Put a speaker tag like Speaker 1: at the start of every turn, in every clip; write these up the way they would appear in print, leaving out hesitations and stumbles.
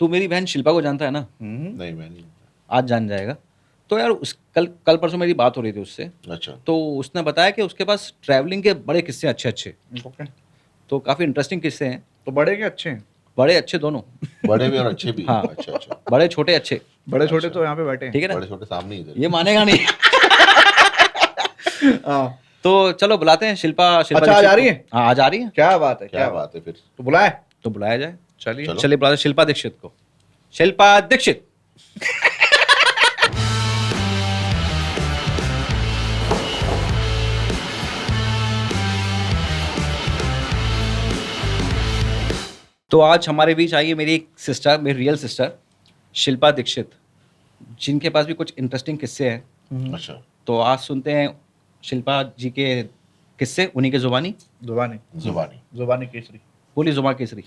Speaker 1: तू मेरी बहन शिल्पा को जानता है ना?
Speaker 2: नहीं मैं नहीं।
Speaker 1: आज जान जाएगा। तो यार उस कल कल परसों मेरी बात हो रही थी उससे,
Speaker 2: अच्छा
Speaker 1: तो उसने बताया कि उसके पास ट्रैवलिंग के बड़े किस्से अच्छे-अच्छे,
Speaker 3: ओके।
Speaker 1: तो काफ़ी इंटरेस्टिंग किस्से हैं।
Speaker 3: तो बड़े के अच्छे हैं?
Speaker 1: बड़े अच्छे दोनों।
Speaker 2: बड़े भी और अच्छे भी।
Speaker 1: हाँ।
Speaker 2: अच्छा अच्छा।
Speaker 1: बड़े छोटे अच्छे,
Speaker 3: बड़े छोटे
Speaker 2: अच्छा।
Speaker 3: तो यहाँ पे बैठे हैं।
Speaker 1: ठीक है ना?
Speaker 2: बड़े छोटे सामने ही इधर।
Speaker 1: ये मानेगा नहीं।
Speaker 3: हाँ।
Speaker 1: तो चलो बुलाते हैं शिल्पा
Speaker 3: अच्छा,
Speaker 1: दीक्षित
Speaker 3: आज आ
Speaker 1: को।
Speaker 3: रही है?
Speaker 1: हाँ, आज आ रही है,
Speaker 3: क्या बात है,
Speaker 2: क्या बात है फिर।
Speaker 3: तो बुलाए।
Speaker 1: तो बुलाया जाए।
Speaker 3: चलिए।
Speaker 2: चलो।
Speaker 1: चलिए बुलाते हैं शिल्पा दीक्षित को। शिल्पा दीक्षित। तो आज हमारे बीच आई है मेरी एक सिस्टर, मेरी रियल सिस्टर शिल्पा दीक्षित, जिनके पास भी कुछ इंटरेस्टिंग किस्से हैं।
Speaker 2: अच्छा
Speaker 1: तो आज सुनते हैं शिल्पा जी के किस्से, उन्हीं के जुबानी।
Speaker 3: जुबानी
Speaker 2: जुबानी।
Speaker 3: जुबानी केसरी।
Speaker 1: बोली जुबान केसरी।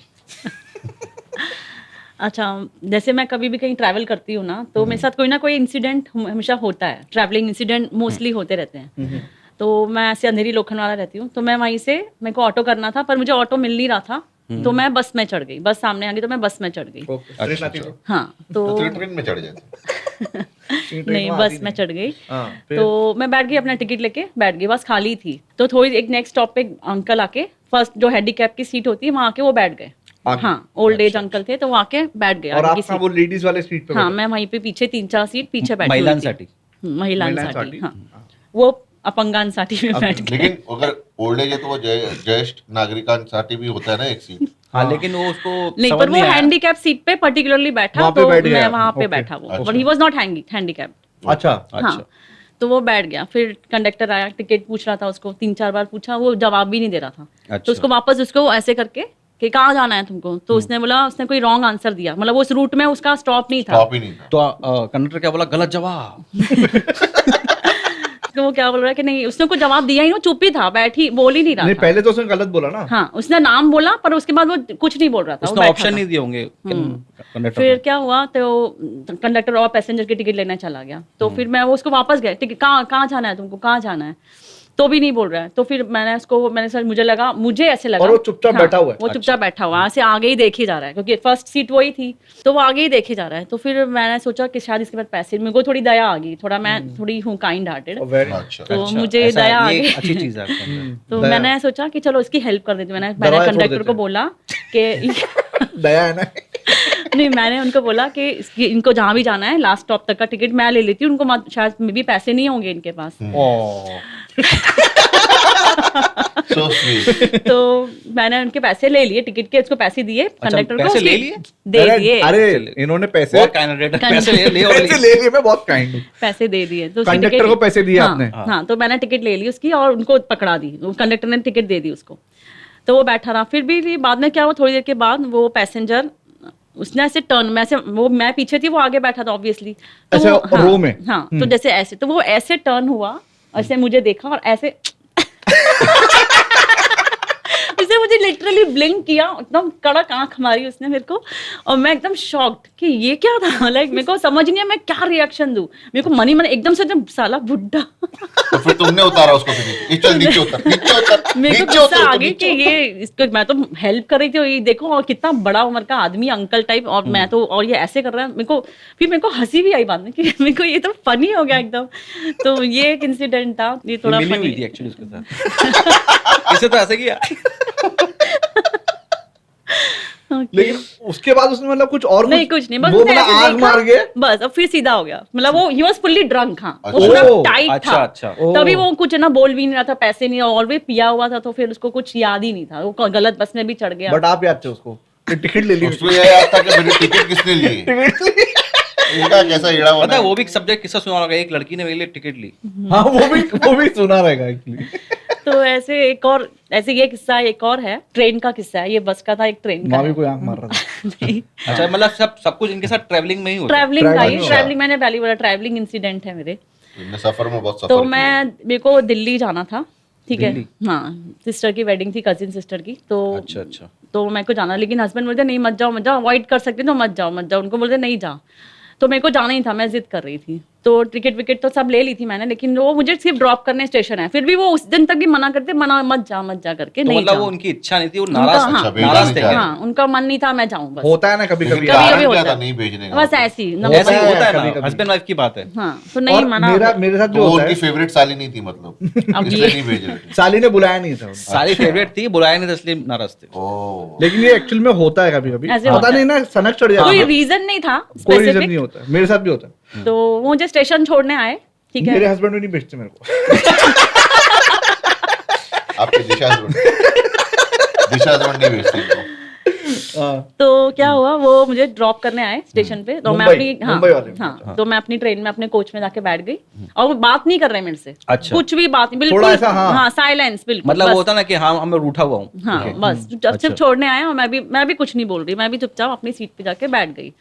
Speaker 4: अच्छा, जैसे मैं कभी भी कहीं ट्रैवल करती हूँ ना, तो मेरे साथ कोई ना कोई इंसिडेंट हमेशा होता है। ट्रैवलिंग इंसिडेंट मोस्टली होते रहते हैं। तो मैं ऐसे अंधेरी लोखंडवाला रहती हूँ, तो मैं वहीं से, मेरे को ऑटो करना था पर मुझे ऑटो मिल नहीं रहा था, तो मैं बस में चढ़ गई। बस सामने आ गई तो मैं बस में चढ़ गई।
Speaker 3: ओके। ट्रेन आती तो?
Speaker 4: हाँ, तो
Speaker 2: तो ट्रेन में चढ़ जाते।
Speaker 3: ट्रेन
Speaker 4: नहीं,
Speaker 3: वहाँ आती
Speaker 4: बस में चढ़ गई।
Speaker 3: हाँ, फिर?
Speaker 4: तो मैं बैठ गई, अपना टिकट लेके बैठ गई, बस खाली थी। तो थोड़ी एक नेक्स्ट स्टॉप पे अंकल आके, फर्स्ट जो हैंडीकैप की सीट होती है वहाँ आके वो बैठ गए।
Speaker 3: आगे?
Speaker 4: हाँ, ओल्ड एज अंकल थे, तो वो आके बैठ गए
Speaker 3: और
Speaker 4: आगे की
Speaker 3: आपका
Speaker 4: सीट।
Speaker 3: वो लेडीज वाले सीट पे
Speaker 4: हाँ,
Speaker 3: बैठे?
Speaker 4: मैं वहीं पे पीछे 3-4 सीट पीछे बैठी हुई थी।
Speaker 1: महिलांसाठी।
Speaker 4: महिलांसाठी,
Speaker 3: महिलांसाठी?
Speaker 4: हाँ। वो अपंगांसाठी में बैठ गए।
Speaker 2: लेकिन अगर ओल्ड एज है तो वो ज्येष्ठ नागरिकांसाठी भी होता है ना एक सीट।
Speaker 1: हाँ, लेकिन वो उसको
Speaker 4: नहीं,
Speaker 1: समझ
Speaker 4: पर वो
Speaker 1: नहीं आया।
Speaker 4: हैंडीकैप सीट पे पर्टिकुलरली बैठा,
Speaker 3: वहाँ पे
Speaker 4: तो
Speaker 3: बैठ गया।
Speaker 4: मैं वहाँ पे
Speaker 3: ओके।
Speaker 4: बैठा वो,
Speaker 2: अच्छा।
Speaker 4: But he was not handicap.
Speaker 3: अच्छा।
Speaker 4: हाँ, तो वो बैठ गया। फिर कंडक्टर आया, टिकट पूछ रहा था उसको, 3-4 बार पूछा, वो जवाब भी नहीं दे रहा था।
Speaker 1: अच्छा।
Speaker 4: तो उसको वापस उसको ऐसे करके कि कहाँ जाना है तुमको, तो उसने बोला, उसने कोई रॉन्ग आंसर दिया, मतलब वो उस रूट में उसका स्टॉप नहीं था।
Speaker 2: स्टॉप ही नहीं था।
Speaker 1: तो कंडक्टर क्या बोला? गलत जवाब।
Speaker 4: तो वो क्या बोल रहा है कि नहीं, उसने कोई जवाब दिया ही नहीं, वो चुप ही था, बैठी, बोल ही नहीं रहा
Speaker 3: नहीं,
Speaker 4: था।
Speaker 3: पहले तो उसने गलत बोला ना।
Speaker 4: हाँ, उसने नाम बोला पर उसके बाद वो कुछ नहीं बोल रहा था, वो
Speaker 1: उसने
Speaker 4: बैठा
Speaker 1: ऑप्शन
Speaker 4: था।
Speaker 1: नहीं दिए होंगे कंडक्टर
Speaker 4: फिर
Speaker 1: ने।
Speaker 4: क्या हुआ, तो कंडक्टर और पैसेंजर की टिकट लेना चला गया। तो फिर मैं वो उसको वापस गए, टिकट कहाँ कहाँ जाना है तुमको, कहाँ जाना है, तो भी नहीं बोल रहा है। तो फिर मैंने सर, मुझे ऐसे लगा,
Speaker 3: और वो चुपचाप बैठा हुआ है?
Speaker 4: वो चुपचाप बैठा हुआ है, ऐसे आगे ही देख ही जा रहा है, क्योंकि फर्स्ट सीट वही थी, तो वो आगे ही देखे जा रहा है। तो फिर मैंने सोचा कि शायद इसके बाद पैसे, मेरे को थोड़ी दया आ गई, थोड़ा मैं थोड़ी हूँ काइंड हार्टेड,
Speaker 3: वेरी
Speaker 2: अच्छा
Speaker 4: तो
Speaker 1: अच्छा,
Speaker 4: मुझे
Speaker 1: ऐसा
Speaker 4: दया आ
Speaker 1: ये
Speaker 4: गई।
Speaker 1: अच्छी चीज है आपके अंदर।
Speaker 4: तो
Speaker 3: दया।
Speaker 4: मैंने सोचा कि चलो इसकी हेल्प कर देती हूँ। मैंने
Speaker 3: दवाई छोड़
Speaker 4: कंडक्टर
Speaker 3: देते
Speaker 4: को
Speaker 3: हैं।
Speaker 4: बोला कि
Speaker 3: दया है ना।
Speaker 4: नहीं, मैंने उनको बोला कि इनको जहाँ भी जाना है लास्ट स्टॉप तक का टिकट मैं ले लेती हूँ, उनको शायद मे भी पैसे नहीं होंगे इनके पास।
Speaker 1: ओह,
Speaker 2: So sweet।
Speaker 4: तो मैंने उनके पैसे ले लिए, टिकट के उसको पैसे दिए, कंडक्टर को
Speaker 1: पैसे ले
Speaker 4: उसकी-
Speaker 1: लिए?
Speaker 4: दे दिए,
Speaker 3: अरे इन्होंने पैसे
Speaker 1: बहुत काइंड रेट, पैसे ले और
Speaker 3: पैसे ले लिए, मैं बहुत काइंड हूँ।
Speaker 4: पैसे दे दिए। तो उसकी
Speaker 3: कंडक्टर
Speaker 4: टिकट-
Speaker 3: को पैसे दिए
Speaker 4: हाँ,
Speaker 3: आपने?
Speaker 4: हाँ, तो मैंने टिकट ले ली उसकी और उनको पकड़ा दी, कंडक्टर ने टिकट दे दी उसको, तो वो बैठा रहा। फिर भी बाद में क्या हुआ, थोड़ी देर के बाद वो पैसेंजर, उसने ऐसे टर्न में, ऐसे मैं पीछे थी, वो आगे बैठा था ऑब्वियसली, तो
Speaker 3: ऐसे
Speaker 4: वो- हाँ,
Speaker 3: रो में?
Speaker 4: हाँ, तो जैसे ऐसे, तो वो ऐसे टर्न हुआ, ऐसे मुझे देखा और ऐसे उसने मुझे लिटरली ब्लिंक किया, एकदम कड़क आंख मारी उसने मेरे को, और मैं एकदम शॉक्ड कि ये क्या था। लाइक मेरे को समझ नहीं आया मैं क्या रिएक्शन दूं। मेरे को मन एकदम से, एकदम साला बुड्ढा।
Speaker 2: तो फिर तुमने उतारा उसको फिर नीचे। चल नीचे उतर, नीचे उतर,
Speaker 4: मेरे को
Speaker 2: नीचे
Speaker 4: गुस्सा
Speaker 2: उतर,
Speaker 4: आ
Speaker 2: तो
Speaker 4: गई
Speaker 2: नीचे
Speaker 4: कि
Speaker 2: उतर।
Speaker 4: ये इसको, मैं तो हेल्प कर रही थी, ये देखो, और कितना बड़ा उम्र का आदमी, अंकल टाइप, और मैं तो, और ये ऐसे कर रहा है। मेरे को हंसी भी आई बाद में कि मेरे को ये तो फनी हो गया एकदम। तो ये एक इंसिडेंट था, ये थोड़ा
Speaker 1: मिली हुई थी
Speaker 4: फनी।
Speaker 1: एक्चुअली उसके साथ। इसे तो ऐसे किया।
Speaker 3: लेकिन उसके बाद उसने मतलब कुछ और
Speaker 4: नहीं, कुछ नहीं, बस
Speaker 3: वो
Speaker 4: उसने
Speaker 3: मतलब
Speaker 4: ऐसे
Speaker 3: आग
Speaker 4: देखा,
Speaker 3: मार गया।
Speaker 4: बस अब फिर सीधा हो गया। मतलब वो ही वाज फुल्ली ड्रंक, हाँ, वो
Speaker 2: अच्छा।
Speaker 4: पूरा
Speaker 3: ओह,
Speaker 4: टाइट
Speaker 1: अच्छा,
Speaker 4: था।
Speaker 1: अच्छा।
Speaker 4: तभी वो कुछ ना बोल भी नहीं रहा था, पैसे नहीं, ऑलवेज पिया हुआ था, तो फिर उसको कुछ याद ही नहीं था, वो गलत बस में भी चढ़ गया।
Speaker 3: बट आप याद थे उसको कि टिकट ले ली?
Speaker 2: उसको ये याद था कि मेरी टिकट किसने ली है। इनका कैसा एड़ा
Speaker 1: पता
Speaker 2: बना
Speaker 1: है
Speaker 2: है।
Speaker 1: वो भी सब्जेक्ट किस्सा सुना होगा, एक लड़की ने मेरे लिए टिकट ली।
Speaker 3: हाँ, वो भी सुना रहेगा एक्चुअली।
Speaker 4: तो ऐसे ये किस्सा एक और है, ट्रेन का किस्सा है, ये बस का था, एक ट्रेन का
Speaker 3: माँ भी
Speaker 4: है।
Speaker 3: कोई आंख मार रहा था।
Speaker 4: नहीं,
Speaker 1: अच्छा, मतलब सब कुछ इनके साथ ट्रैवलिंग में ही होता है।
Speaker 4: ट्रैवलिंग का ही,
Speaker 3: Traveling
Speaker 4: ट्रैवलिंग मैंने पहली बोला, ट्रैवलिंग इंसिडेंट है मेरे।
Speaker 2: तुमने सफर में बहुत सफर
Speaker 4: तो
Speaker 2: किया।
Speaker 4: मेरे को दिल्ली जाना था, ठीक है,
Speaker 1: दिल्ली?
Speaker 4: हाँ, सिस्टर की वेडिंग थी, कजिन सिस्टर की, तो
Speaker 1: अच्छा, अच्छा।
Speaker 4: तो मेरे को जाना, लेकिन हस्बैंड बोलते नहीं मत जाओ, अवॉइड कर सकते तो मत जाओ, उनको बोलते नहीं जा, तो मेरे को जाना ही था, मैं जिद कर रही थी। तो टिकट विकेट तो सब ले ली थी मैंने, लेकिन वो मुझे सिर्फ ड्रॉप करने स्टेशन है, फिर भी वो उस दिन तक भी मना करते, मना मत जा करके,
Speaker 1: तो
Speaker 4: नहीं
Speaker 1: मतलब वो
Speaker 4: जाऊं।
Speaker 1: उनकी इच्छा नहीं थी, वो
Speaker 4: उनका,
Speaker 1: नाराज
Speaker 4: हाँ,
Speaker 1: नाराज थे।
Speaker 4: हाँ, उनका मन नहीं था मैं जाऊं, बस
Speaker 3: होता है ना कभी कभी
Speaker 2: लेकिन
Speaker 4: कभी
Speaker 2: कारण
Speaker 4: होता
Speaker 2: क्या था
Speaker 4: है।
Speaker 2: नहीं भेजने का?
Speaker 4: बस ऐसी
Speaker 1: ऐसे ही होता है ना,
Speaker 3: कभी-कभी।
Speaker 1: हस्बैंड वाइफ की बात है।
Speaker 4: हाँ, तो नहीं
Speaker 3: और
Speaker 4: मना।
Speaker 3: मेरे साथ
Speaker 2: तो
Speaker 3: जो
Speaker 2: वो
Speaker 3: होता
Speaker 2: उनकी
Speaker 3: है,
Speaker 2: फेवरेट साली नहीं थी मतलब,
Speaker 4: अब
Speaker 2: इसलिए
Speaker 4: ये-
Speaker 2: नहीं भेज रहे थे।
Speaker 3: साली ने बुलाया नहीं था उनको।
Speaker 1: सारी फेवरेट थी, बुलाया नहीं था इसलिए नाराज थे।
Speaker 2: ओह,
Speaker 3: लेकिन ये एक्चुअल में होता है कभी कभी,
Speaker 4: ऐसे
Speaker 3: पता
Speaker 4: होता
Speaker 3: नहीं ना, सनक चढ़ जाता
Speaker 4: कोई
Speaker 3: है,
Speaker 4: रीजन नहीं था
Speaker 3: कोई रीजन
Speaker 4: स्पेसिफिक,
Speaker 3: नहीं होता, मेरे साथ भी होता है।
Speaker 4: तो वो मुझे स्टेशन छोड़ने आए, ठीक
Speaker 3: मेरे
Speaker 4: है।
Speaker 3: हस्बैंड भी नहीं भेजते मेरे को।
Speaker 2: आपके दिशा हस्बैंड नहीं भेजते इनको।
Speaker 3: हाँ।
Speaker 4: तो क्या हुआ, वो मुझे ड्रॉप करने आए स्टेशन पे, तो मैं
Speaker 3: मुंबई-
Speaker 4: अपनी, हाँ,
Speaker 3: मुंबई वाले।
Speaker 4: हाँ, तो मैं अपनी ट्रेन में अपने कोच में जाके बैठ गई, और वो बात नहीं कर रहे मेरे से,
Speaker 1: अच्छा।
Speaker 4: कुछ भी बात नहीं, बिल्कुल,
Speaker 3: थोड़ा ऐसा, हाँ।
Speaker 4: हाँ, साइलेंस बिल्कुल,
Speaker 1: मतलब
Speaker 4: बस।
Speaker 1: वो होता ना कि हाँ मैं रूठा हुआ हूँ।
Speaker 4: हाँ,
Speaker 1: ठीक है।
Speaker 4: बस जब सिर्फ छोड़ने आए, और मैं भी कुछ नहीं बोल रही, मैं भी चुपचाप अपनी सीट पे जाके बैठ गई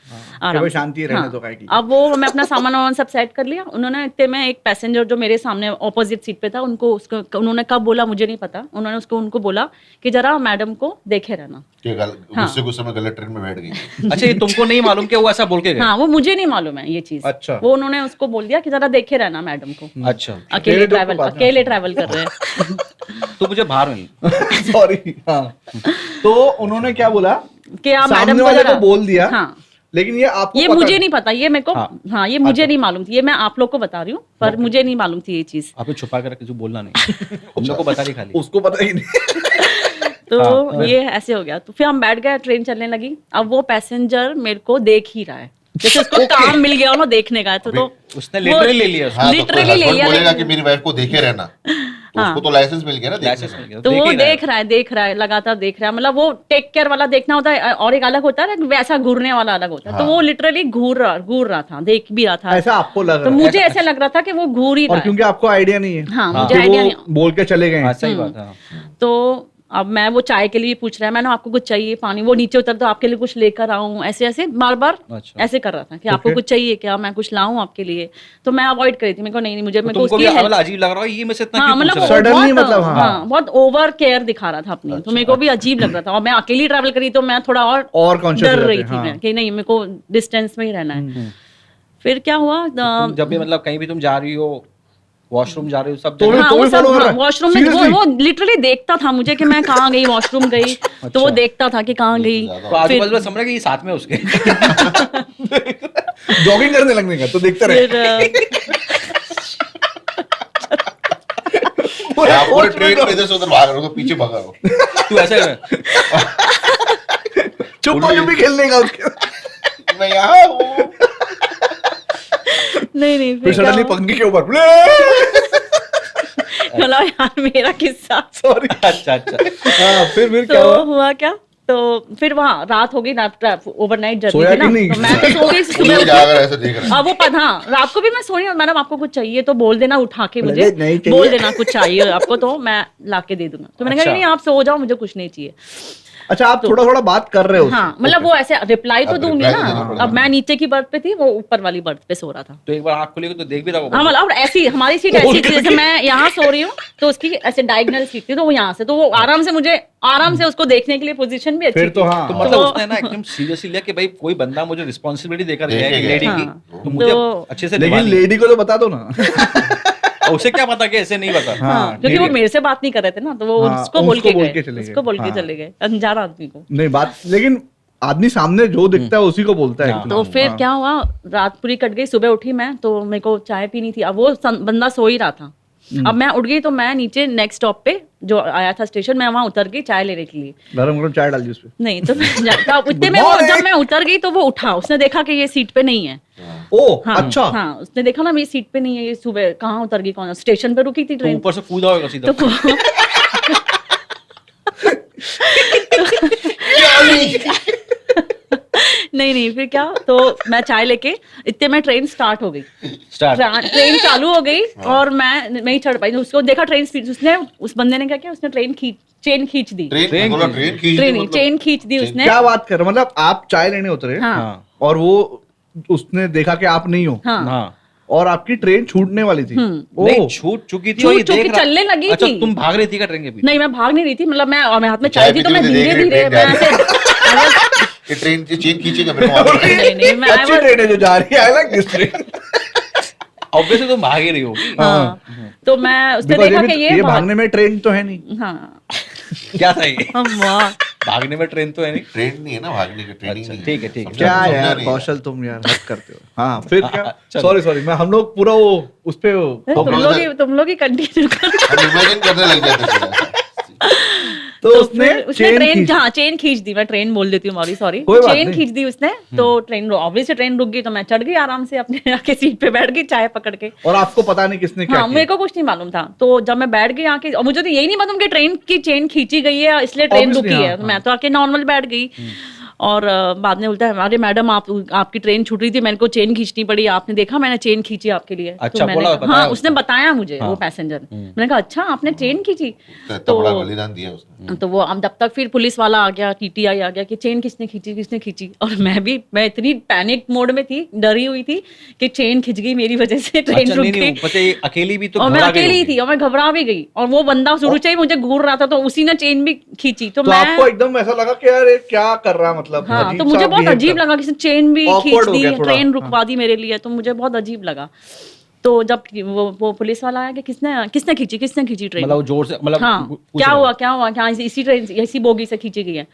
Speaker 4: आराम
Speaker 3: भाई
Speaker 4: से।
Speaker 3: शांति रहने
Speaker 4: हाँ।
Speaker 3: दो, काहे की।
Speaker 4: अब वो मैं अपना सामान वामान सब सेट कर लिया, उन्होंने इतने में एक पैसेंजर जो मेरे सामने ऑपोजिट सीट पे था, उन्होंने कब बोला मुझे नहीं पता, उन्होंने उनको बोला कि जरा मैडम को देखे रहना।
Speaker 2: कि गुस्से में गलत ट्रेन में बैठ गई।
Speaker 1: अच्छा, ये तुमको नहीं मालूम कि वो ऐसा बोल के गए?
Speaker 4: हाँ, वो मुझे नहीं मालूम है ये चीज।
Speaker 3: अच्छा।
Speaker 4: वो उन्होंने उसको बोल दिया कि जरा देखे रहना मैडम को,
Speaker 1: अच्छा,
Speaker 4: अकेले
Speaker 3: तो बात है।
Speaker 4: अकेले ट्रैवल कर रहे हैं।
Speaker 1: तो मुझे बाहर मिल।
Speaker 3: सॉरी, हाँ। तो उन्होंने क्या बोला
Speaker 4: कि आप
Speaker 3: सामने
Speaker 4: मैडम को
Speaker 3: वाले
Speaker 4: जरा
Speaker 3: को बोल दिया,
Speaker 4: हाँ,
Speaker 3: लेकिन ये आपको
Speaker 4: ये
Speaker 3: पता
Speaker 4: मुझे नहीं पता, ये मेरे को,
Speaker 1: हाँ।
Speaker 4: हाँ, ये मुझे नहीं मालूम थी, ये मैं आप लोग को बता रही हूँ, पर मुझे नहीं मालूम थी ये चीज।
Speaker 1: आपने छुपा कर किसी को बोलना नहीं, हम लोग को बता दी खाली।
Speaker 3: उसको पता ही नहीं।
Speaker 4: तो ये ऐसे हो गया, तो फिर हम बैठ गए, ट्रेन चलने लगी। अब वो पैसेंजर मेरे को देख ही रहा है, जैसे उसको काम मिल गया हो ना देखने का, तो
Speaker 1: उसने लिटरली ले लिया उसको।
Speaker 2: हाँ, तो
Speaker 4: Literally
Speaker 2: कोई
Speaker 4: ले
Speaker 2: husband
Speaker 4: लिया,
Speaker 2: बोलेगा
Speaker 4: लेकिन-
Speaker 2: कि मेरी वाइफ को देखे रहना, तो उसको तो लाइसेंस मिल गया ना देखने
Speaker 1: लाइसेंस
Speaker 2: का।
Speaker 1: मिल गया,
Speaker 4: तो
Speaker 1: देख
Speaker 4: वो
Speaker 1: ही रहा है।
Speaker 4: देख रहा है, लगातार देख रहा है, मतलब वो टेक केयर वाला देखना होता है, और एक अलग होता है ना, वैसा घूरने वाला अलग होता है। तो वो लिटरली घूर रहा था, देख भी रहा था।
Speaker 3: ऐसा आपको लग
Speaker 4: तो
Speaker 3: रहा है,
Speaker 4: मुझे ऐसा लग रहा था कि वो घूर ही
Speaker 3: और
Speaker 4: रहा है।
Speaker 3: क्योंकि आपको आइडिया नहीं है,
Speaker 4: हाँ,
Speaker 1: हाँ।
Speaker 4: मुझे
Speaker 3: कि
Speaker 4: आइडिया
Speaker 3: वो
Speaker 4: नहीं।
Speaker 3: बोल के चले गए
Speaker 1: हाँ,
Speaker 3: हैं।
Speaker 1: सही बात है।
Speaker 4: तो अब मैं वो चाय के लिए पूछ रहा है, मैंने आपको कुछ चाहिए पानी, वो नीचे उतर तो आपके लिए कुछ लेकर आऊं, ऐसे ऐसे बार बार
Speaker 1: अच्छा।
Speaker 4: ऐसे कर रहा था कि आपको
Speaker 3: Okay.
Speaker 4: कुछ चाहिए क्या, मैं कुछ लाऊं आपके लिए। तो मैं अवॉइड कर रही थी, मेरे को नहीं मुझे,
Speaker 1: तो
Speaker 4: मेरे को
Speaker 1: तुमको भी
Speaker 4: उसकी help-
Speaker 1: मतलब अजीब लग रहा है, ये मुझसे इतना
Speaker 4: हाँ,
Speaker 1: क्यों पूछ
Speaker 4: मतलब
Speaker 1: रहा है?
Speaker 3: Suddenly
Speaker 4: बहुत,
Speaker 3: मतलब, हाँ।
Speaker 4: बहुत ओवर केयर दिखा रहा था अपनी, तो मेरे को भी अजीब लग रहा था, और मैं अकेली ट्रैवल करी तो मैं थोड़ा
Speaker 3: और conscious
Speaker 4: डर
Speaker 3: हो
Speaker 4: रही
Speaker 3: जाते
Speaker 4: थी
Speaker 3: हैं,
Speaker 4: मैं
Speaker 3: हाँ।
Speaker 4: कि नहीं, मेरे को डिस्टेंस में ही रहना है। फिर क्या हुआ,
Speaker 1: तुम जब भी मतलब कहीं भी तुम जा रही हो, वॉशरूम जा रही हो, सब
Speaker 3: तो
Speaker 1: जगह-
Speaker 3: भी-
Speaker 4: हाँ,
Speaker 3: तो
Speaker 4: वो
Speaker 3: भी
Speaker 4: सब,
Speaker 3: follow कर रहा
Speaker 4: हाँ,
Speaker 3: है?
Speaker 4: वॉशरूम में
Speaker 3: Seriously?
Speaker 4: वो लिटरली देखता था मुझे कि मैं कहाँ गई, वॉशरूम गई, तो वो देखता था कि कहाँ गई।
Speaker 1: तो आजू बाजू में समझ रहे कि ये साथ में उसके।
Speaker 3: जॉगिंग करने लगने का तो देखते रहे।
Speaker 2: आप पूरे ट्रेन में इधर से उधर भाग रहे हो, तो पीछे भागा रहो।
Speaker 1: तू ऐसे
Speaker 3: छुपा छुपी खेलने का उसके,
Speaker 2: मैं यहाँ हूँ।
Speaker 4: नहीं
Speaker 3: फिर
Speaker 4: क्या
Speaker 3: सडनली
Speaker 4: हुआ?
Speaker 3: पंखे के ऊपर,
Speaker 4: चलो यार, मेरा किस्सा।
Speaker 3: सॉरी।
Speaker 1: अच्छा अच्छा।
Speaker 3: हाँ, फिर क्या
Speaker 4: तो
Speaker 3: हुआ?
Speaker 4: हुआ क्या, तो फिर वहाँ रात हो गई, ओवरनाइट जर्नी
Speaker 3: सोया
Speaker 4: थी ना,
Speaker 3: कि नहीं?
Speaker 4: तो मैं तो सो गई
Speaker 2: पुलिस
Speaker 4: सुबह
Speaker 2: जाकर ऐसे देख रहा है।
Speaker 4: अब वो हाँ, रात को भी मैं सो रही हूँ, मैडम आपको कुछ चाहिए तो बोल देना, उठा के
Speaker 3: बोले,
Speaker 4: मुझे
Speaker 3: नहीं चाहिए।
Speaker 4: बोल देना कुछ चाहिए आपको, तो मैं ला के दे दूंगा। तो मैंने कहा
Speaker 1: अच्छा।
Speaker 4: नहीं, आप सो जाओ, मुझे कुछ नहीं चाहिए।
Speaker 3: अच्छा, आप थोड़ा थोड़ा बात कर रहे हो उससे।
Speaker 4: हाँ, मतलब वो ऐसे रिप्लाई तो
Speaker 2: अब
Speaker 4: दूंगी
Speaker 2: reply तो
Speaker 4: ना।
Speaker 2: देना पड़ेगा।
Speaker 4: अब मैं नीचे की बर्थ पे थी, वो ऊपर वाली बर्थ पे सो रहा था।
Speaker 1: तो एक बार आँख खुलेगी तो देख भी रहा
Speaker 4: हाँ,
Speaker 1: होगा।
Speaker 4: मतलब और ऐसी हमारी सीट ऐसी थी, जैसे मैं यहाँ सो रही हूँ तो उसकी ऐसे डायगोनल सीट थी, तो वो यहाँ से, तो वो आराम से मुझे आराम से उसको देखने के लिए पोजीशन भी अच्छी
Speaker 3: फिर तो
Speaker 4: थी।
Speaker 3: हाँ,
Speaker 1: तो मतलब
Speaker 4: तो-
Speaker 1: उसने ना एकदम सीरियसली लिया कि भाई कोई बंदा मुझे रिस्पॉन्सिबिलिटी देकर गया है
Speaker 2: देके
Speaker 1: कि
Speaker 2: गया।
Speaker 1: लेडी की,
Speaker 4: हाँ।
Speaker 1: तो मुझे
Speaker 4: तो-
Speaker 1: अच्छे से
Speaker 3: लेकिन
Speaker 1: निभानी है।
Speaker 3: लेडी को तो बता दो ना।
Speaker 1: और उसे क्या पता कि ऐसे नहीं पता।
Speaker 4: हाँ, क्योंकि वो मेरे से बात नहीं कर रहे थे ना, तो वो
Speaker 3: हाँ,
Speaker 4: उसको बोल के
Speaker 3: चले
Speaker 4: गए,
Speaker 3: गए।
Speaker 4: उसको बोल के
Speaker 3: हाँ।
Speaker 4: चले गए, अनजान आदमी को।
Speaker 3: नहीं बात, लेकिन आदमी सामने जो दिखता है उसी को बोलता है।
Speaker 1: हाँ।
Speaker 3: actually।
Speaker 4: तो फिर
Speaker 3: हाँ।
Speaker 4: क्या हुआ, रात पूरी कट गई, सुबह उठी मैं, तो मेरे को चाय पीनी थी। अब वो बंदा सो ही रहा था। अब मैं उठ गई, तो मैं नीचे नेक्स्ट स्टॉप पे जो आया था स्टेशन, मैं वहां उतर गई चाय लेने के लिए।
Speaker 3: गरम गरम चाय डाल दी उसपे।
Speaker 4: नहीं तो उतने में वो, जब मैं उतर गई तो वो उठा, उसने देखा कि ये सीट पे नहीं है।
Speaker 3: ओ
Speaker 4: हाँ,
Speaker 3: अच्छा।
Speaker 4: हाँ, उसने देखा ना मेरी सीट पे नहीं है, ये सुबह कहाँ उतर गई, कौन स्टेशन पे रुकी थी
Speaker 1: तो
Speaker 4: ट्रेन।
Speaker 1: ऊपर से कूदा होगा सीधा।
Speaker 4: तो नहीं, फिर क्या, तो मैं चाय लेके इतने में ट्रेन स्टार्ट हो गई,
Speaker 1: स्टार्ट।
Speaker 4: ट्रेन चालू हो गई, और मैं नहीं चढ़ पाई। उसको देखा ट्रेन स्पीड, उसने, उस बंदे ने क्या किया, उसने चेन खींच दी,
Speaker 2: ट्रेन बोला ट्रेन खींच दी
Speaker 4: ट्रेन
Speaker 2: मतलब।
Speaker 4: चेन खींच दी उसने।
Speaker 3: क्या बात कर, मतलब आप चाय लेने उतरे
Speaker 4: हाँ,
Speaker 3: और वो उसने देखा कि आप नहीं हो,
Speaker 4: हाँ,
Speaker 1: हाँ,
Speaker 3: और आपकी ट्रेन छूटने वाली थी।
Speaker 1: नहीं
Speaker 3: ओ,
Speaker 1: छूट चुकी थी
Speaker 4: छूट
Speaker 1: और ये
Speaker 4: चुकी,
Speaker 1: देख रहा-
Speaker 4: चलने लगी
Speaker 1: अच्छा,
Speaker 4: थी।
Speaker 1: तुम भाग रही थी क्या ट्रेन के पीछे?
Speaker 4: नहीं, मैं भाग नहीं रही थी, मतलब मैं, और मेरे हाथ में
Speaker 2: चाय
Speaker 4: चाय थी, तो मैं
Speaker 2: पीते हुए
Speaker 4: धीरे
Speaker 2: देख
Speaker 4: धीरे
Speaker 2: रही
Speaker 4: मैं ऐसे
Speaker 2: ये ट्रेन की चेन खींचेगा मेरे को मालूम है।
Speaker 4: नहीं, मैं
Speaker 3: अच्छी ट्रेन है जो जा रही है, I like this train.
Speaker 1: Obviously तुम भाग ही रही होगी।
Speaker 4: हाँ, तो मैं उसने
Speaker 3: Because
Speaker 4: देखा
Speaker 3: भी-
Speaker 4: कि ये
Speaker 3: ये भागने में ट्रेन तो है नहीं।
Speaker 4: हाँ
Speaker 1: क्या था ये?
Speaker 4: वाह,
Speaker 1: भागने में ट्रेन तो है नहीं।
Speaker 2: ट्रेन नहीं है ना, भागने की ट्रेनिंग
Speaker 1: अच्छा,
Speaker 2: नहीं है।
Speaker 1: ठीक है, ठीक है।
Speaker 2: समझा-
Speaker 3: क्या
Speaker 2: समझा
Speaker 3: यार
Speaker 2: नहीं
Speaker 3: कौशल, तुम यार हद करते हो। हाँ फिर क्या,
Speaker 1: चलो।
Speaker 3: सॉरी मैं हम लोग पूरा वो उस पे
Speaker 4: तुम लोग ही कंटिन्यू करो।
Speaker 2: हम इमेजिन करने लग जाते थे।
Speaker 3: तो उसने
Speaker 4: उसने ट्रेन
Speaker 3: खींची।
Speaker 4: हाँ चेन खींच दी, मैं ट्रेन बोल देती हूँ मॉरी, सॉरी,
Speaker 3: कोई बात
Speaker 4: चेन
Speaker 3: नहीं।
Speaker 4: खींच दी उसने। तो ट्रेन ऑब्वियसली ट्रेन रुक गई, तो मैं चढ़ गई आराम से अपने आके सीट पे बैठ गई चाय पकड़ के।
Speaker 3: और आपको पता नहीं किसने क्या
Speaker 4: हाँ,
Speaker 3: किया।
Speaker 4: मेरे को कुछ नहीं मालूम था। तो जब मैं बैठ गई आके, और मुझे तो यही नहीं मालूम कि ट्रेन की चेन खींची गई है इसलिए ट्रेन
Speaker 3: Obviously,
Speaker 4: रुकी
Speaker 3: हाँ,
Speaker 4: है। तो मैं तो आके नॉर्मल बैठ गई। और बाद में बोलता है, अरे मैडम आपकी ट्रेन छूट रही थी, मेरे को चेन खींचनी पड़ी, आपने देखा मैंने चेन खींची आपके लिए।
Speaker 1: अच्छा,
Speaker 4: तो मैंने
Speaker 1: बोला,
Speaker 4: कहा,
Speaker 1: बताया
Speaker 4: हाँ उसने
Speaker 1: उसने।
Speaker 4: बताया मुझे,
Speaker 1: हाँ।
Speaker 4: वो पैसेंजर। मैंने कहा अच्छा आपने चेन खींची।
Speaker 2: इतना बड़ा बलिदान दिया उसने।
Speaker 4: तो वो अब जब तक फिर पुलिस वाला आ गया, टीटीआई आ गया कि चेन किसने खींची। और मैं इतनी पैनिक मोड में थी, डरी हुई थी कि चेन खिंच गई मेरी वजह से, ट्रेन
Speaker 1: अच्छा,
Speaker 4: रुक
Speaker 1: नहीं नहीं,
Speaker 4: गई।
Speaker 1: पता है अकेली भी तो
Speaker 4: और मैं
Speaker 1: घबरा गई
Speaker 4: अकेली
Speaker 1: होगी।
Speaker 4: थी और मैं घबरा भी गई, और वो बंदा शुरू से ही मुझे घूर रहा था, तो उसी ने चेन भी खींची। तो
Speaker 3: तो
Speaker 4: मैं
Speaker 3: आपको एकदम ऐसा लगा कि यार ये क्या कर रहा है, मतलब
Speaker 4: हाँ,
Speaker 3: अजीब
Speaker 4: तो मुझे
Speaker 3: सा
Speaker 4: बहुत
Speaker 3: behave
Speaker 4: अजीब
Speaker 3: कर-
Speaker 4: लगा, किसी चेन भी
Speaker 3: Awkward
Speaker 4: खींच
Speaker 3: हो
Speaker 4: दी,
Speaker 3: गया थोड़ा,
Speaker 4: ट्रेन
Speaker 3: हाँ।
Speaker 4: रुकवा दी मेरे लिए, तो मुझे बहुत अजीब लगा। तो जब वो पुलिस वाला आया कि किसने खींची ट्रेन,
Speaker 1: मतलब वो जोर से, मतलब
Speaker 4: हाँ
Speaker 1: पूछ
Speaker 4: क्या
Speaker 1: रहा
Speaker 4: हुआ क्या इसी ट्रेन इसी बोगी से खींची गई है।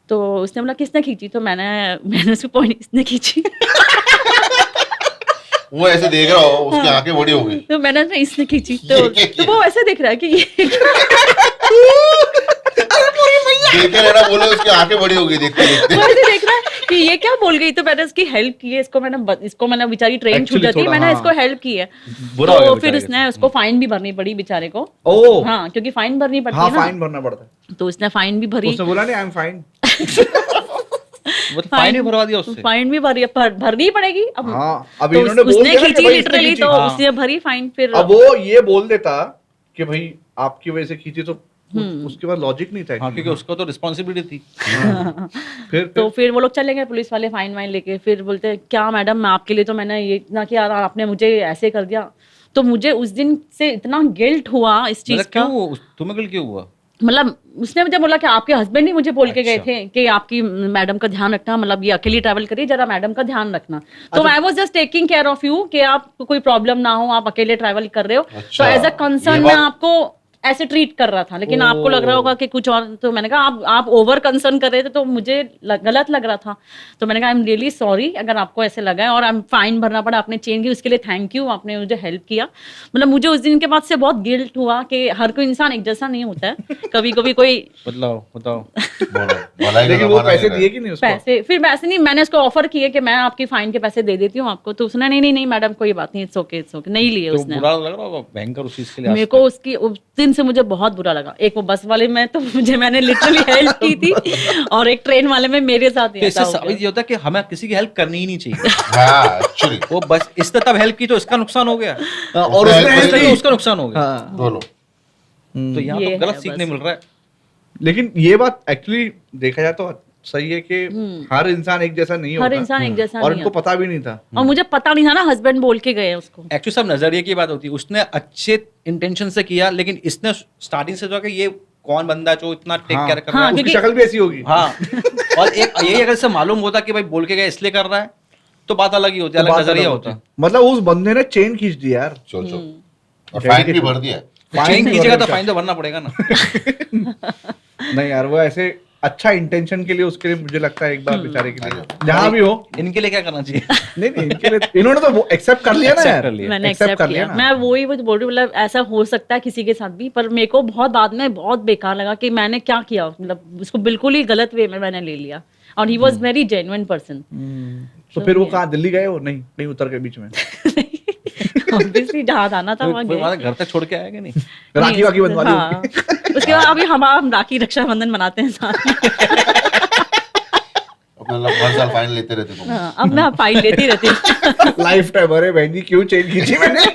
Speaker 4: तो उसने बोला किसने खींची, तो मैंने उसको पॉइंट, इसने खींची।
Speaker 2: वो ऐसे देख रहा हो, उसकी आंखें बड़ी हो गई।
Speaker 4: तो मैंने कहा, इसने खींची।
Speaker 2: ये क्या
Speaker 4: तो
Speaker 2: किया?
Speaker 4: वो ऐसे देख रहा है कि ये
Speaker 2: देखे रहना, बोले उसकी आंखें बड़ी हो गई देखते देखते।
Speaker 4: वो ऐसे देख रहा है कि ये क्या बोल गई। तो मैंने इसकी हेल्प की है, इसको मैंने बेचारी ट्रेन छूट
Speaker 3: Actually
Speaker 4: जाती है,
Speaker 3: थोड़ा,
Speaker 4: मैंने
Speaker 3: हाँ।
Speaker 4: इसको हेल्प की है।
Speaker 1: बुरा हो गया
Speaker 4: तो फिर
Speaker 1: बेचारे
Speaker 4: उसने उसको फाइन भी भरनी पड़ी बेचारे को।
Speaker 3: ओह
Speaker 4: हाँ, क्योंकि फाइन भरनी पड़ती
Speaker 3: हाँ,
Speaker 4: है ना।
Speaker 3: फाइन भरना पड़ता है।
Speaker 4: तो उसने फाइन भी भरी।
Speaker 3: उसने बोला नहीं आई एम फाइन।
Speaker 1: वो तो फाइन भी भरवा दिया उससे।
Speaker 4: फाइन भी भरनी पड़ेगी अब।
Speaker 3: हाँ, अब
Speaker 4: तो
Speaker 3: इन्होंने बोल
Speaker 4: उसने
Speaker 3: दिया ना कि
Speaker 4: खींची
Speaker 3: भाई इसने
Speaker 4: लिटरली,
Speaker 3: खींची।
Speaker 4: तो
Speaker 1: हाँ।
Speaker 4: उसने भरी फाइन। फिर
Speaker 3: अब वो ये बोल देता कि भाई आपकी वजह से खींची, तो उसके बाद लॉजिक नहीं था
Speaker 1: हाँ,
Speaker 3: actually।
Speaker 1: क्योंकि उसको तो रिस्पॉन्सिबिलिटी थी।
Speaker 3: फिर
Speaker 4: फिर वो लोग चले गए पुलिस वाले फाइन वाइन लेके। फिर बोलते हैं, क्या मैडम मैं आपके लिए तो मैंने ये इतना किया, और आपने मुझे ऐसे कर दिया। तो मुझे उस दिन से इतना गिल्ट हुआ इस चीज
Speaker 1: मतलब
Speaker 4: का।
Speaker 1: क्यों तुम्हें कल क्यों हुआ?
Speaker 4: मतलब उसने मुझे बोला कि आपके हस्बैंड ही मुझे बोल के गए
Speaker 1: अच्छा।
Speaker 4: थे कि आपकी मैडम का ध्यान रखना, मतलब ये अकेली ट्रैवल करिए, जरा मैडम का ध्यान रखना। तो I was just taking care of you कि आपको कोई प्रॉब्लम ना हो, आप अकेले ट्रैवल कर रहे हो। तो
Speaker 2: अच्छा,
Speaker 4: एज अ कंसर्न
Speaker 2: ये
Speaker 4: मैं
Speaker 2: बात-
Speaker 4: आपको ऐसे ट्रीट कर रहा था, लेकिन आपको लग रहा होगा कि कुछ और। तो मैंने कहा आप ओवर कंसर्न कर रहे थे, तो मुझे गलत लग रहा था। तो मैंने कहा आई एम रियली सॉरी अगर आपको ऐसे लगा है, और आई एम फाइन भरना पड़ा, आपने चेंज की, उसके लिए थैंक यू, आपने मुझे हेल्प किया। मतलब मुझे उस दिन के बाद से बहुत गिल्ट हुआ कि हर कोई इंसान एक जैसा नहीं होता है, कभी कभी कोई
Speaker 1: बताओ।
Speaker 2: बोलो, भलाई का
Speaker 3: लेकिन वो
Speaker 2: जमाना
Speaker 3: पैसे
Speaker 2: है।
Speaker 3: दिए कि नहीं उसको?
Speaker 4: पैसे, फिर वैसे नहीं, मैंने उसको ऑफर किए कि मैं आपकी फाइन के पैसे दे देती हूँ आपको। तो उसने नहीं मैडम कोई बात नहीं, इट्स ओके नहीं लिए
Speaker 1: तो
Speaker 4: उसने।
Speaker 1: बुरा लग रहा होगा भयंकर उस चीज के लिए।
Speaker 4: मेरे को उसकी उस दिन से मुझे बहुत बुरा लगा। एक वो बस वाले में तो मैंने लिटरली हेल्प की थी, और एक ट्रेन वाले में मेरे साथ ही
Speaker 1: तो
Speaker 4: ऐसा
Speaker 1: इससे
Speaker 4: हो
Speaker 1: साबित
Speaker 4: गया।
Speaker 1: ये होता है कि हमें किसी की हेल्प करनी ही नहीं चाहिए।
Speaker 2: हाँ, एक्चुअली
Speaker 1: वो बस इसने तब हेल्प की तो इसका नुकसान हो गया,
Speaker 3: और
Speaker 2: उसने
Speaker 3: उसने
Speaker 2: help
Speaker 3: ऐसे
Speaker 2: करी।
Speaker 3: ही-
Speaker 1: उसका नुकसान हो गया।
Speaker 3: हाँ,
Speaker 2: दोनों।
Speaker 1: तो यहाँ
Speaker 4: ये
Speaker 1: तो गलत
Speaker 4: है
Speaker 1: सीखने
Speaker 4: बस।
Speaker 1: मिल रहा है।
Speaker 3: लेकिन ये बात एक्चुअली देखा जाए तो सही है कि हर इंसान एक जैसा नहीं
Speaker 4: हर
Speaker 3: होता,
Speaker 4: इंसान एक जैसा
Speaker 3: और
Speaker 4: नहीं
Speaker 3: इनको
Speaker 4: है।
Speaker 3: पता भी नहीं था।
Speaker 4: और मुझे पता नहीं था ना, हस्बैंड बोल के गए उसको।
Speaker 1: एक्चुअली सब नजरिए की बात होती है। उसने अच्छे इंटेंशन से किया, लेकिन इसने स्टार्टिंग से जो है कि ये कौन बंदा जो इतना टेक
Speaker 3: हाँ,
Speaker 1: केयर कर
Speaker 4: हाँ,
Speaker 1: रहा है।
Speaker 3: उसकी
Speaker 4: क्योंकि-
Speaker 3: शक्ल भी ऐसी होगी।
Speaker 1: हाँ, और एक यही अगर से मालूम होता कि भाई बोल के गए इसलिए कर रहा है, तो बात अलग ही होती,
Speaker 3: तो
Speaker 1: अलग
Speaker 3: बात
Speaker 1: नजरिया
Speaker 3: अलग
Speaker 1: होता।
Speaker 3: होती। मतलब उस बंदे ने चेन खींच दी यार।
Speaker 2: सोचो, और फाइन भी भर दिया।
Speaker 1: चेन
Speaker 3: भी
Speaker 1: खींचेगा
Speaker 3: भरने
Speaker 1: तो
Speaker 3: का।
Speaker 1: फाइन तो भरना पड़ेगा ना।
Speaker 3: नहीं यार, वो ऐसे अच्छा इंटेंशन के लिए उसके लिए मुझे लगता है एक बार बेचारे के लिए जहां भी हो।
Speaker 1: इनके लिए क्या करना चाहिए?
Speaker 3: नहीं इनके लिए इन्होंने तो वो एक्सेप्ट कर लिया ना
Speaker 1: Accept
Speaker 3: यार।
Speaker 1: कर लिया।
Speaker 4: मैंने
Speaker 3: Accept
Speaker 4: एक्सेप्ट
Speaker 3: कर
Speaker 4: किया।
Speaker 3: लिया ना।
Speaker 4: मैं वही वो बोल रही हूँ, मतलब ऐसा हो सकता है किसी के साथ भी, पर मेरे को बहुत बाद में बहुत बेकार लगा कि मैंने क्या किया। मतलब उसको बिल्कुल ही गलत वे में मैंने ले लिया, और he was very genuine person.
Speaker 3: तो फिर वो कहाँ दिल्ली गए हो? नहीं कहीं उतर के बीच में
Speaker 4: ऑब्वियसली जहाँ आना था वहाँ
Speaker 1: फिर
Speaker 4: गए।
Speaker 1: वहाँ घर तक छोड़ के आएगा नहीं?
Speaker 3: राखी वाकी बंधवा ली
Speaker 4: हाँ।
Speaker 3: होगी।
Speaker 4: उसके बाद अभी हम राखी रक्षाबंधन मनाते हैं साथ में।
Speaker 2: अपने लोग हर साल फाइन लेते रहते तुम।
Speaker 4: हाँ, अब मैं फाइन लेती रहती हूँ।
Speaker 3: Life time. अरे बहन जी क्यों चेन खींची मैंने?